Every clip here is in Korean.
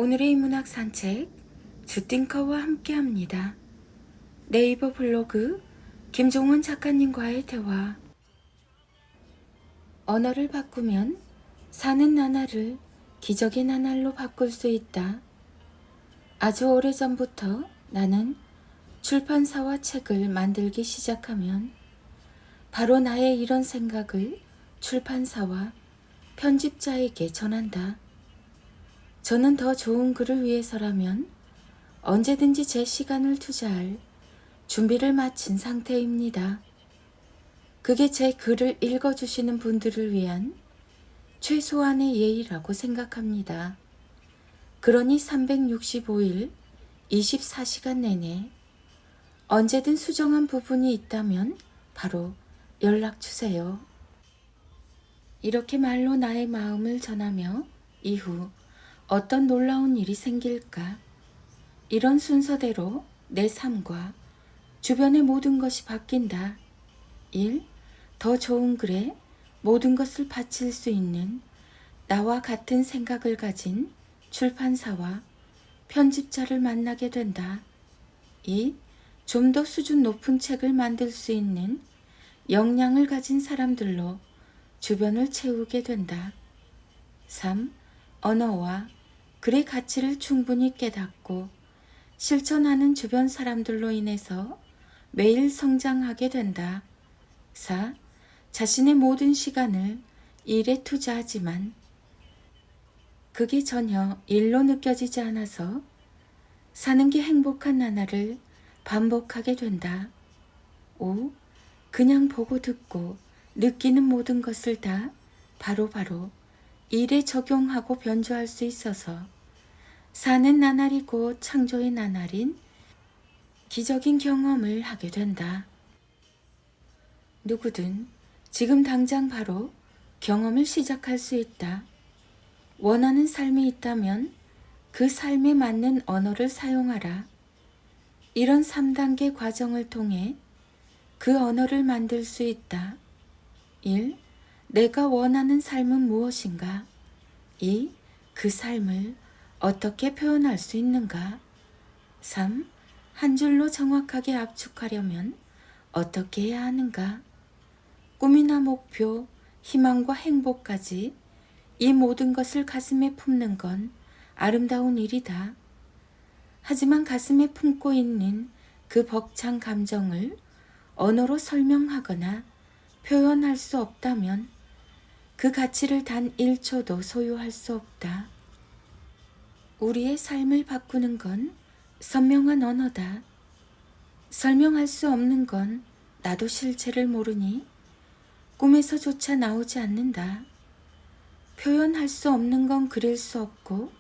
오늘의 인문학 산책 주띵커와 함께합니다. 네이버 블로그 김종원 작가님과의 대화. 언어를 바꾸면 사는 나날을 기적의 나날로 바꿀 수 있다. 아주 오래전부터 나는 출판사와 책을 만들기 시작하면 바로 나의 이런 생각을 출판사와 편집자에게 전한다. 저는 더 좋은 글을 위해서라면 언제든지 제 시간을 투자할 준비를 마친 상태입니다. 그게 제 글을 읽어주시는 분들을 위한 최소한의 예의라고 생각합니다. 그러니 365일 24시간 내내 언제든 수정한 부분이 있다면 바로 연락 주세요. 이렇게 말로 나의 마음을 전하며 이후 어떤 놀라운 일이 생길까? 이런 순서대로 내 삶과 주변의 모든 것이 바뀐다. 1. 더 좋은 글에 모든 것을 바칠 수 있는 나와 같은 생각을 가진 출판사와 편집자를 만나게 된다. 2. 좀 더 수준 높은 책을 만들 수 있는 역량을 가진 사람들로 주변을 채우게 된다. 3. 언어와 글의 가치를 충분히 깨닫고 실천하는 주변 사람들로 인해서 매일 성장하게 된다. 4. 자신의 모든 시간을 일에 투자하지만 그게 전혀 일로 느껴지지 않아서 사는 게 행복한 나날을 반복하게 된다. 5. 그냥 보고 듣고 느끼는 모든 것을 다 바로바로 일에 적용하고 변주할 수 있어서 사는 나날이 곧 창조의 나날인 기적인 경험을 하게 된다. 누구든 지금 당장 바로 경험을 시작할 수 있다. 원하는 삶이 있다면 그 삶에 맞는 언어를 사용하라. 이런 3단계 과정을 통해 그 언어를 만들 수 있다. 1. 내가 원하는 삶은 무엇인가? 2. 그 삶을 어떻게 표현할 수 있는가? 3. 한 줄로 정확하게 압축하려면 어떻게 해야 하는가? 꿈이나 목표, 희망과 행복까지 이 모든 것을 가슴에 품는 건 아름다운 일이다. 하지만 가슴에 품고 있는 그 벅찬 감정을 언어로 설명하거나 표현할 수 없다면 그 가치를 단 1초도 소유할 수 없다. 우리의 삶을 바꾸는 건 선명한 언어다. 설명할 수 없는 건 나도 실체를 모르니 꿈에서조차 나오지 않는다. 표현할 수 없는 건 그릴 수 없고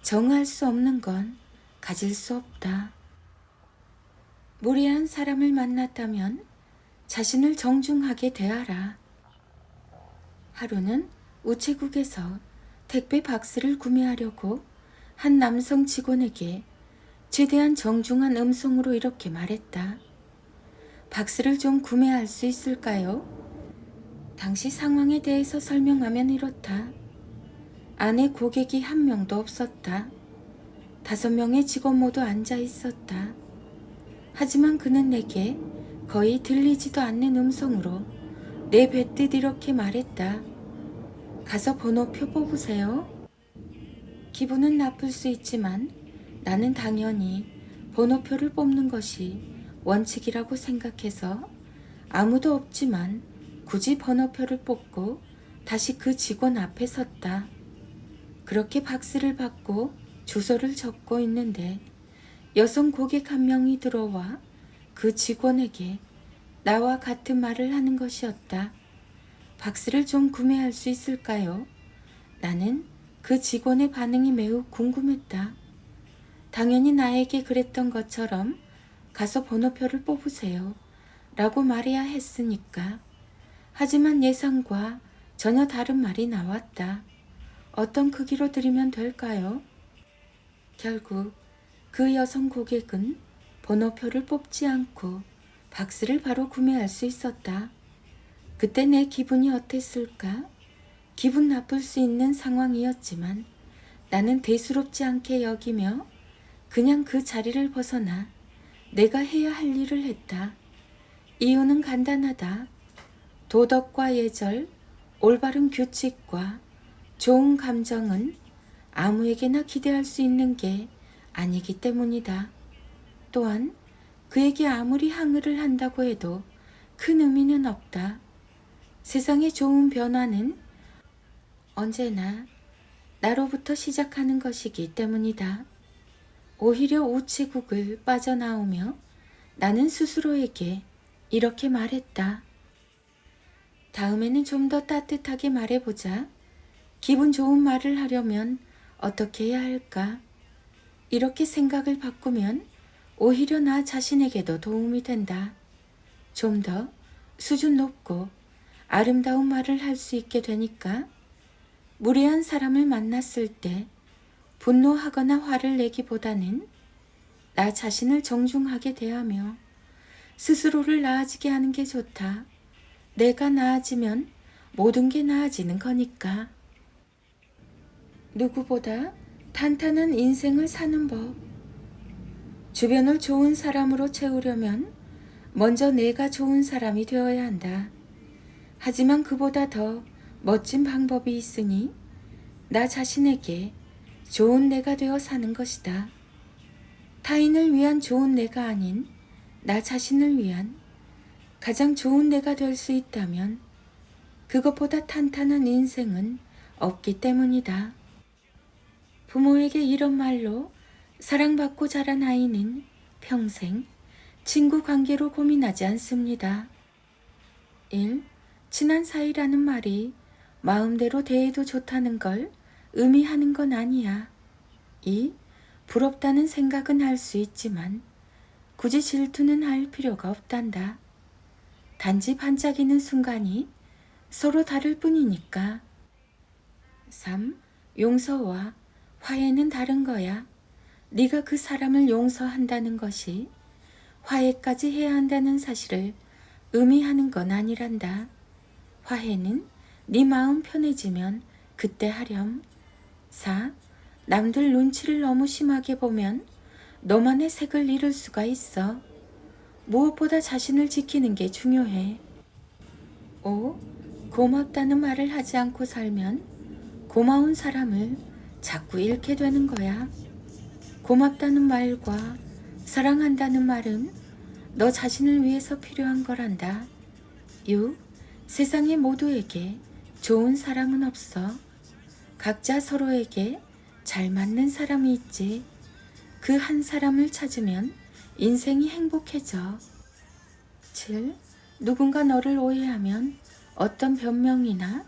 정할 수 없는 건 가질 수 없다. 무례한 사람을 만났다면 자신을 정중하게 대하라. 하루는 우체국에서 택배 박스를 구매하려고 한 남성 직원에게 최대한 정중한 음성으로 이렇게 말했다. 박스를 좀 구매할 수 있을까요? 당시 상황에 대해서 설명하면 이렇다. 안에 고객이 한 명도 없었다. 5명의 직원 모두 앉아 있었다. 하지만 그는 내게 거의 들리지도 않는 음성으로 내뱉듯 이렇게 말했다. 가서 번호표 뽑으세요. 기분은 나쁠 수 있지만 나는 당연히 번호표를 뽑는 것이 원칙이라고 생각해서 아무도 없지만 굳이 번호표를 뽑고 다시 그 직원 앞에 섰다. 그렇게 박스를 받고 주소를 적고 있는데 여성 고객 한 명이 들어와 그 직원에게 나와 같은 말을 하는 것이었다. 박스를 좀 구매할 수 있을까요? 나는 그 직원의 반응이 매우 궁금했다. 당연히 나에게 그랬던 것처럼 가서 번호표를 뽑으세요. 라고 말해야 했으니까. 하지만 예상과 전혀 다른 말이 나왔다. 어떤 크기로 드리면 될까요? 결국 그 여성 고객은 번호표를 뽑지 않고 박스를 바로 구매할 수 있었다. 그때 내 기분이 어땠을까? 기분 나쁠 수 있는 상황이었지만 나는 대수롭지 않게 여기며 그냥 그 자리를 벗어나 내가 해야 할 일을 했다. 이유는 간단하다. 도덕과 예절, 올바른 규칙과 좋은 감정은 아무에게나 기대할 수 있는 게 아니기 때문이다. 또한 그에게 아무리 항의를 한다고 해도 큰 의미는 없다. 세상의 좋은 변화는 언제나 나로부터 시작하는 것이기 때문이다. 오히려 우체국을 빠져나오며 나는 스스로에게 이렇게 말했다. 다음에는 좀 더 따뜻하게 말해보자. 기분 좋은 말을 하려면 어떻게 해야 할까? 이렇게 생각을 바꾸면 오히려 나 자신에게도 도움이 된다. 좀 더 수준 높고 아름다운 말을 할 수 있게 되니까 무례한 사람을 만났을 때 분노하거나 화를 내기보다는 나 자신을 정중하게 대하며 스스로를 나아지게 하는 게 좋다. 내가 나아지면 모든 게 나아지는 거니까. 누구보다 탄탄한 인생을 사는 법. 주변을 좋은 사람으로 채우려면 먼저 내가 좋은 사람이 되어야 한다. 하지만 그보다 더 멋진 방법이 있으니 나 자신에게 좋은 내가 되어 사는 것이다. 타인을 위한 좋은 내가 아닌 나 자신을 위한 가장 좋은 내가 될 수 있다면 그것보다 탄탄한 인생은 없기 때문이다. 부모에게 이런 말로 사랑받고 자란 아이는 평생 친구 관계로 고민하지 않습니다. 1. 친한 사이라는 말이 마음대로 대해도 좋다는 걸 의미하는 건 아니야. 2. 부럽다는 생각은 할 수 있지만 굳이 질투는 할 필요가 없단다. 단지 반짝이는 순간이 서로 다를 뿐이니까. 3. 용서와 화해는 다른 거야. 네가 그 사람을 용서한다는 것이 화해까지 해야 한다는 사실을 의미하는 건 아니란다. 화해는 네 마음 편해지면 그때 하렴. 4. 남들 눈치를 너무 심하게 보면 너만의 색을 잃을 수가 있어. 무엇보다 자신을 지키는 게 중요해. 5. 고맙다는 말을 하지 않고 살면 고마운 사람을 자꾸 잃게 되는 거야. 고맙다는 말과 사랑한다는 말은 너 자신을 위해서 필요한 거란다. 6. 세상의 모두에게 좋은 사람은 없어. 각자 서로에게 잘 맞는 사람이 있지. 그 한 사람을 찾으면 인생이 행복해져. 7. 누군가 너를 오해하면 어떤 변명이나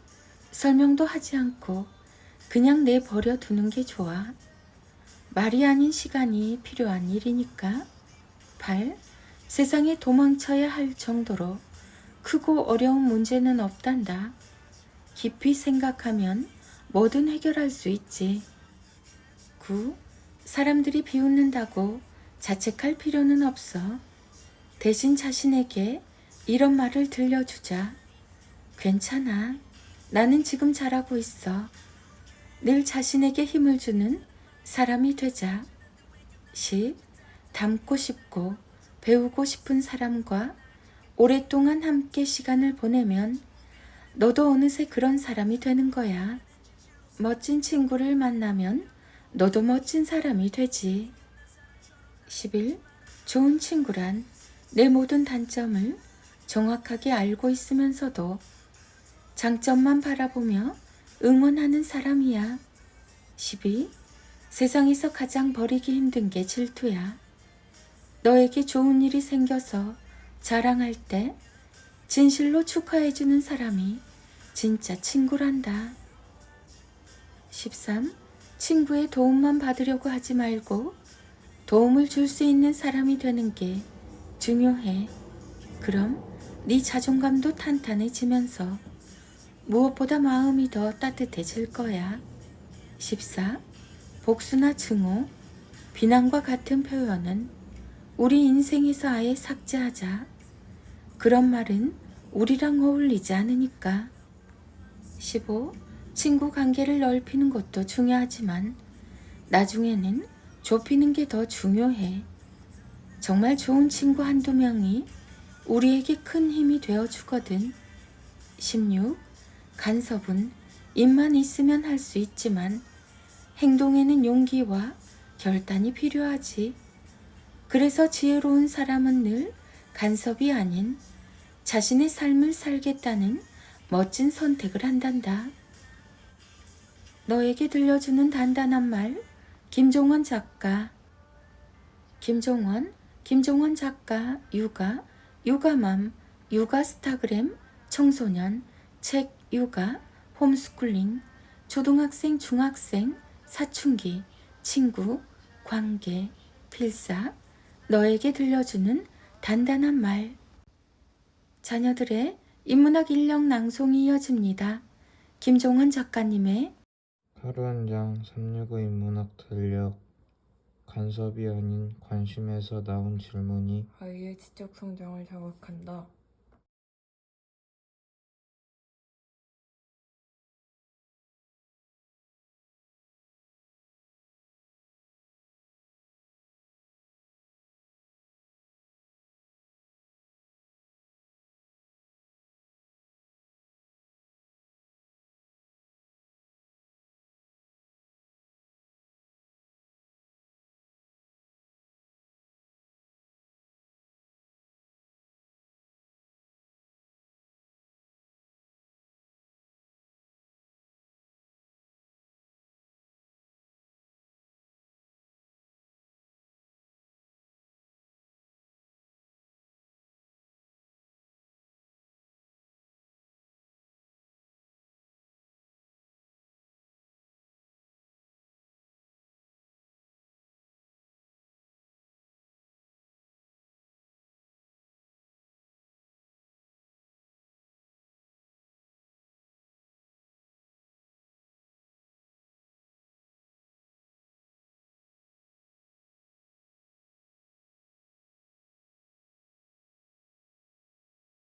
설명도 하지 않고 그냥 내버려 두는 게 좋아. 말이 아닌 시간이 필요한 일이니까. 8. 세상에 도망쳐야 할 정도로 크고 어려운 문제는 없단다. 깊이 생각하면 뭐든 해결할 수 있지. 9. 사람들이 비웃는다고 자책할 필요는 없어. 대신 자신에게 이런 말을 들려주자. 괜찮아. 나는 지금 잘하고 있어. 늘 자신에게 힘을 주는 사람이 되자. 10. 닮고 싶고 배우고 싶은 사람과 오랫동안 함께 시간을 보내면 너도 어느새 그런 사람이 되는 거야. 멋진 친구를 만나면 너도 멋진 사람이 되지. 11. 좋은 친구란 내 모든 단점을 정확하게 알고 있으면서도 장점만 바라보며 응원하는 사람이야. 12. 세상에서 가장 버리기 힘든 게 질투야. 너에게 좋은 일이 생겨서 자랑할 때 진실로 축하해주는 사람이 진짜 친구란다. 13. 친구의 도움만 받으려고 하지 말고 도움을 줄 수 있는 사람이 되는 게 중요해. 그럼 네 자존감도 탄탄해지면서 무엇보다 마음이 더 따뜻해질 거야. 14. 복수나 증오, 비난과 같은 표현은 우리 인생에서 아예 삭제하자. 그런 말은 우리랑 어울리지 않으니까. 15. 친구 관계를 넓히는 것도 중요하지만 나중에는 좁히는 게 더 중요해. 정말 좋은 친구 한두 명이 우리에게 큰 힘이 되어 주거든. 16. 간섭은 입만 있으면 할 수 있지만 행동에는 용기와 결단이 필요하지. 그래서 지혜로운 사람은 늘 간섭이 아닌 자신의 삶을 살겠다는 멋진 선택을 한단다. 너에게 들려주는 단단한 말, 김종원 작가. 김종원 작가, 육아, 육아맘, 육아 스타그램, 청소년, 책, 육아, 홈스쿨링, 초등학생, 중학생, 사춘기, 친구, 관계, 필사, 너에게 들려주는 단단한 말. 자녀들의 인문학 인력 낭송이 이어집니다. 김종원 작가님의 하루 한 장 365 인문학 들력. 간섭이 아닌 관심에서 나온 질문이 아이의 지적 성장을 자극한다.